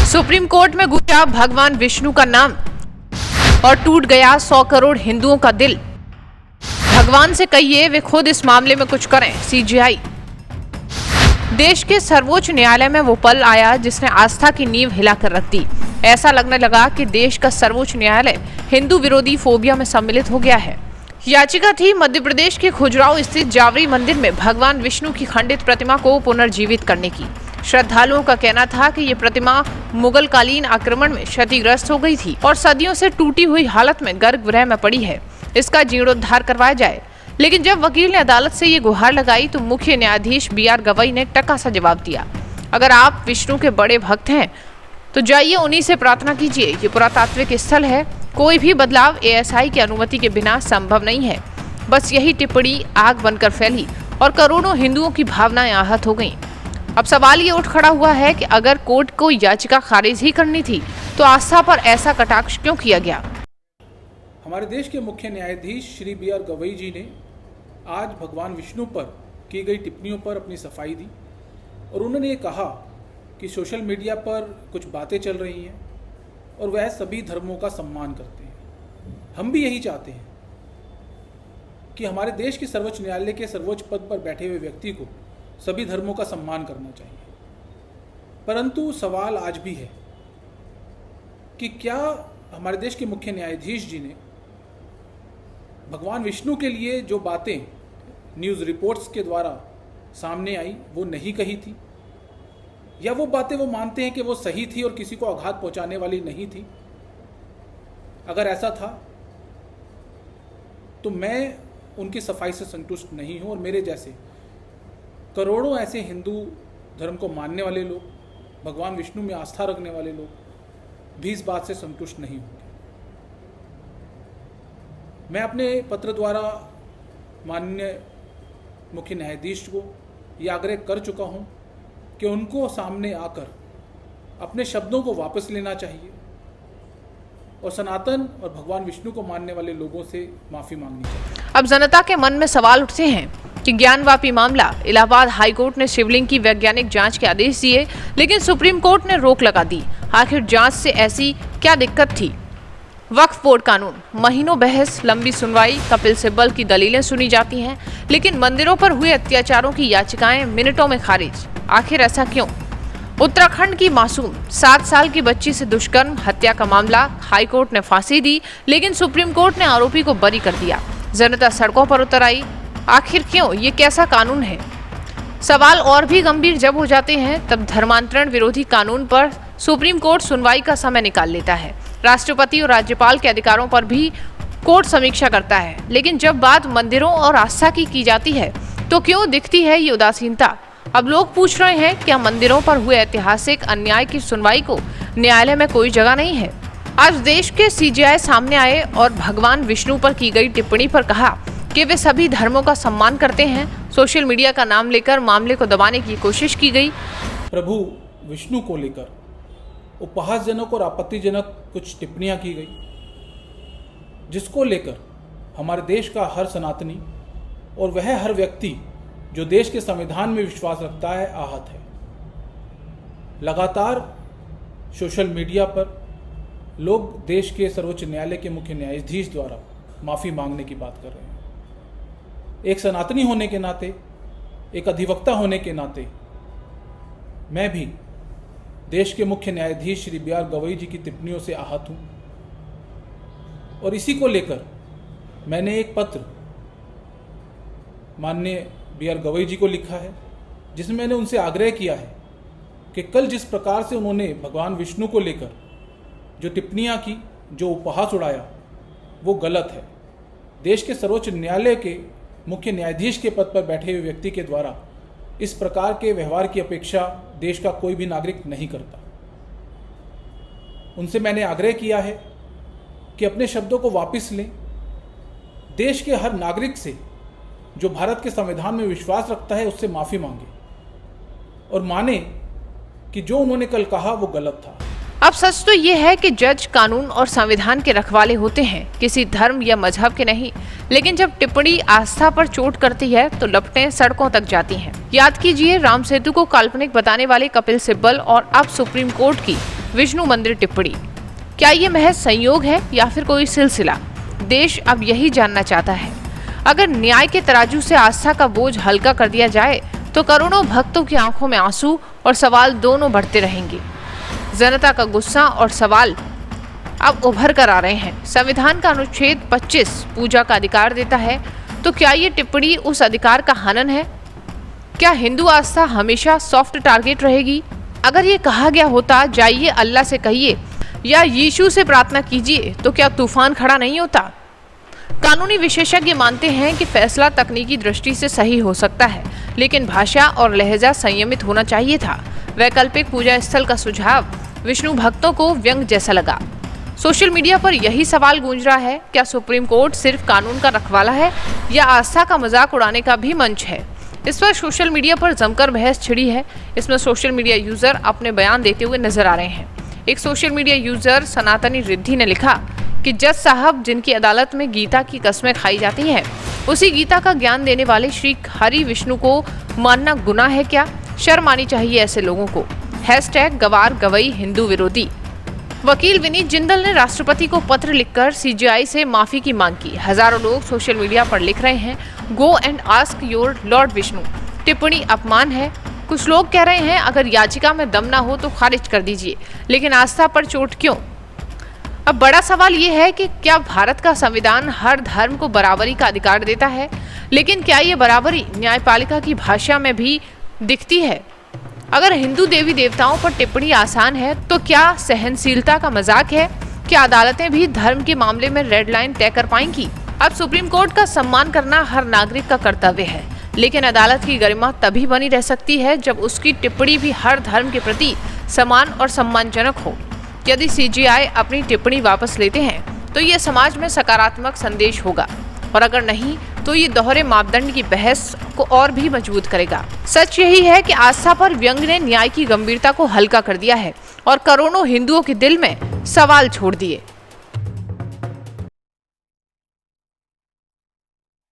Supreme court में गूंजा भगवान विष्णु का नाम और टूट गया 100 करोड़ हिंदुओं का दिल। भगवान से कहिए वे खुद इस मामले में कुछ करें। सीजेआई। देश के सर्वोच्च न्यायालय में वो पल आया जिसने आस्था की नींव हिलाकर रख दी। ऐसा लगने लगा कि देश का सर्वोच्च न्यायालय हिंदू विरोधी फोबिया में सम्मिलित हो गया है। याचिका थी मध्य प्रदेश के खजुराहो स्थित जावरी मंदिर में भगवान विष्णु की खंडित प्रतिमा को पुनर्जीवित करने की। श्रद्धालुओं का कहना था कि ये प्रतिमा मुगल कालीन आक्रमण में क्षतिग्रस्त हो गई थी और सदियों से टूटी हुई हालत में गर्भगृह में पड़ी है। इसका जीर्णोद्धार करवाया जाए। लेकिन जब वकील ने अदालत से ये गुहार लगाई तो मुख्य न्यायाधीश BR गवई ने टका सा जवाब दिया, अगर आप विष्णु के बड़े भक्त हैं तो जाइए उन्हीं से प्रार्थना कीजिए। ये पुरातात्विक स्थल है, कोई भी बदलाव ASI की अनुमति के बिना संभव नहीं है। बस यही टिप्पणी आग बनकर फैली और करोड़ों हिंदुओं की भावनाएं आहत हो गईं। अब सवाल ये उठ खड़ा हुआ है कि अगर कोर्ट को याचिका खारिज ही करनी थी तो आस्था पर ऐसा कटाक्ष क्यों किया गया। हमारे देश के मुख्य न्यायाधीश श्री BR गवई जी ने आज भगवान विष्णु पर की गई टिप्पणियों पर अपनी सफाई दी और उन्होंने ये कहा कि सोशल मीडिया पर कुछ बातें चल रही हैं और वह सभी धर्मों का सम्मान करते हैं। हम भी यही चाहते हैं कि हमारे देश के सर्वोच्च न्यायालय के सर्वोच्च पद पर बैठे हुए व्यक्ति को सभी धर्मों का सम्मान करना चाहिए। परंतु सवाल आज भी है कि क्या हमारे देश के मुख्य न्यायाधीश जी ने भगवान विष्णु के लिए जो बातें न्यूज़ रिपोर्ट्स के द्वारा सामने आई वो नहीं कही थी, या वो बातें वो मानते हैं कि वो सही थी और किसी को आघात पहुंचाने वाली नहीं थी। अगर ऐसा था तो मैं उनकी सफाई से संतुष्ट नहीं हूं और मेरे जैसे करोड़ों ऐसे हिंदू धर्म को मानने वाले लोग, भगवान विष्णु में आस्था रखने वाले लोग भी इस बात से संतुष्ट नहीं होंगे। मैं अपने पत्र द्वारा माननीय मुख्य न्यायाधीश को यह आग्रह कर चुका हूं कि उनको सामने आकर अपने शब्दों को वापस लेना चाहिए और सनातन और भगवान विष्णु को मानने वाले लोगों से माफी मांगनी चाहिए। अब जनता के मन में सवाल उठते हैं कि ज्ञानवापी मामला, इलाहाबाद हाई कोर्ट ने शिवलिंग की वैज्ञानिक जांच के आदेश दिए लेकिन सुप्रीम कोर्ट ने रोक लगा दी। आखिर जांच से ऐसी क्या दिक्कत थी। वक्फ बोर्ड कानून, महीनों बहस, लंबी सुनवाई, कपिल सिब्बल की दलीलें सुनी जाती हैं लेकिन मंदिरों पर हुए अत्याचारों की याचिकाएं मिनटों में खारिज। आखिर ऐसा क्यों। उत्तराखंड की मासूम 7 साल की बच्ची से दुष्कर्म हत्या का मामला, हाईकोर्ट ने फांसी दी लेकिन सुप्रीम कोर्ट ने आरोपी को बरी कर दिया। जनता सड़कों पर उतर आई। आखिर क्यों, ये कैसा कानून है। सवाल और भी गंभीर जब हो जाते हैं तब धर्मांतरण विरोधी कानून पर सुप्रीम कोर्ट सुनवाई का समय निकाल लेता है। राष्ट्रपति और राज्यपाल के अधिकारों पर भी कोर्ट समीक्षा करता है, लेकिन जब बात मंदिरों और आस्था की जाती है तो क्यों दिखती है ये उदासीनता। अब लोग पूछ रहे हैं क्या मंदिरों पर हुए ऐतिहासिक अन्याय की सुनवाई को न्यायालय में कोई जगह नहीं है। आज देश के CJI सामने आए और भगवान विष्णु पर की गई टिप्पणी पर कहा कि वे सभी धर्मों का सम्मान करते हैं। सोशल मीडिया का नाम लेकर मामले को दबाने की कोशिश की गई। प्रभु विष्णु को लेकर उपहासजनक और आपत्तिजनक कुछ टिप्पणियां की गई जिसको लेकर हमारे देश का हर सनातनी और वह हर व्यक्ति जो देश के संविधान में विश्वास रखता है आहत है। लगातार सोशल मीडिया पर लोग देश के सर्वोच्च न्यायालय के मुख्य न्यायाधीश द्वारा माफ़ी मांगने की बात कर रहे हैं। एक सनातनी होने के नाते, एक अधिवक्ता होने के नाते मैं भी देश के मुख्य न्यायाधीश श्री BR गवई जी की टिप्पणियों से आहत हूं और इसी को लेकर मैंने एक पत्र माननीय BR गवई जी को लिखा है जिसमें मैंने उनसे आग्रह किया है कि कल जिस प्रकार से उन्होंने भगवान विष्णु को लेकर जो टिप्पणियां की, जो उपहास उड़ाया, वो गलत है। देश के सर्वोच्च न्यायालय के मुख्य न्यायाधीश के पद पर बैठे हुए व्यक्ति के द्वारा इस प्रकार के व्यवहार की अपेक्षा देश का कोई भी नागरिक नहीं करता। उनसे मैंने आग्रह किया है कि अपने शब्दों को वापस लें। देश के हर नागरिक से जो भारत के संविधान में विश्वास रखता है उससे माफ़ी मांगे और माने कि जो उन्होंने कल कहा वो गलत था। अब सच तो ये है कि जज कानून और संविधान के रखवाले होते हैं, किसी धर्म या मजहब के नहीं। लेकिन जब टिप्पणी आस्था पर चोट करती है तो लपटें सड़कों तक जाती हैं। याद कीजिए राम सेतु को काल्पनिक बताने वाले कपिल सिब्बल और अब सुप्रीम कोर्ट की विष्णु मंदिर टिप्पणी। क्या ये महज संयोग है या फिर कोई सिलसिला? देश अब यही जानना चाहता है। अगर न्याय के तराजू से आस्था का बोझ हल्का कर दिया जाए तो करोड़ों भक्तों की आंखों में आंसू और सवाल दोनों बढ़ते रहेंगे। जनता का गुस्सा और सवाल अब उभर कर आ रहे हैं। संविधान का अनुच्छेद 25 पूजा का अधिकार देता है, तो क्या ये टिप्पणी उस अधिकार का हनन है? क्या हिंदू आस्था हमेशा सॉफ्ट टारगेट रहेगी? अगर ये कहा गया होता जाइए अल्लाह से कहिए या यीशु से प्रार्थना कीजिए, तो क्या तूफान खड़ा नहीं होता? कानूनी विशेषज्ञ मानते हैं कि फैसला तकनीकी दृष्टि से सही हो सकता है, लेकिन भाषा और लहजा संयमित होना चाहिए था। वैकल्पिक पूजा स्थल का सुझाव विष्णु भक्तों को व्यंग जैसा लगा। सोशल मीडिया पर यही सवाल गूंज रहा है, क्या सुप्रीम कोर्ट सिर्फ कानून का रखवाला है या आस्था का मजाक उड़ाने का भी मंच है? इस पर सोशल मीडिया पर जमकर बहस छिड़ी है। इसमें सोशल मीडिया यूजर अपने बयान देते हुए नजर आ रहे हैं। एक सोशल मीडिया यूजर सनातनी रिद्धि ने लिखा कि जज साहब, जिनकी अदालत में गीता की कस्में खाई जाती हैं, उसी गीता का ज्ञान देने वाले श्री हरि विष्णु को मानना गुनाह है क्या? शर्म आनी चाहिए ऐसे लोगों को। #गवार गवई हिंदू विरोधी। वकील विनीत जिंदल ने राष्ट्रपति को पत्र लिखकर सीजीआई से माफी की मांग की। हजारों लोग सोशल मीडिया पर लिख रहे हैं, go and ask your Lord Vishnu. टिप्पणी अपमान है। कुछ लोग कह रहे हैं अगर याचिका में दम ना हो तो खारिज कर दीजिए, लेकिन आस्था पर चोट क्यों? अब बड़ा सवाल ये है कि क्या भारत का संविधान हर धर्म को बराबरी का अधिकार देता है, लेकिन क्या ये बराबरी न्यायपालिका की भाषा में भी दिखती है? अगर हिंदू देवी देवताओं पर टिप्पणी आसान है तो क्या सहनशीलता का मजाक है? क्या अदालतें भी धर्म के मामले में रेड लाइन तय कर पाएंगी? अब सुप्रीम कोर्ट का सम्मान करना हर नागरिक का कर्तव्य है, लेकिन अदालत की गरिमा तभी बनी रह सकती है जब उसकी टिप्पणी भी हर धर्म के प्रति समान और सम्मानजनक हो। यदि सीजीआई अपनी टिप्पणी वापस लेते हैं तो ये समाज में सकारात्मक संदेश होगा, और अगर नहीं तो ये दोहरे मापदंड की बहस को और भी मजबूत करेगा। सच यही है कि आस्था पर व्यंग ने न्याय की गंभीरता को हल्का कर दिया है और करोड़ों हिंदुओं के दिल में सवाल छोड़ दिए।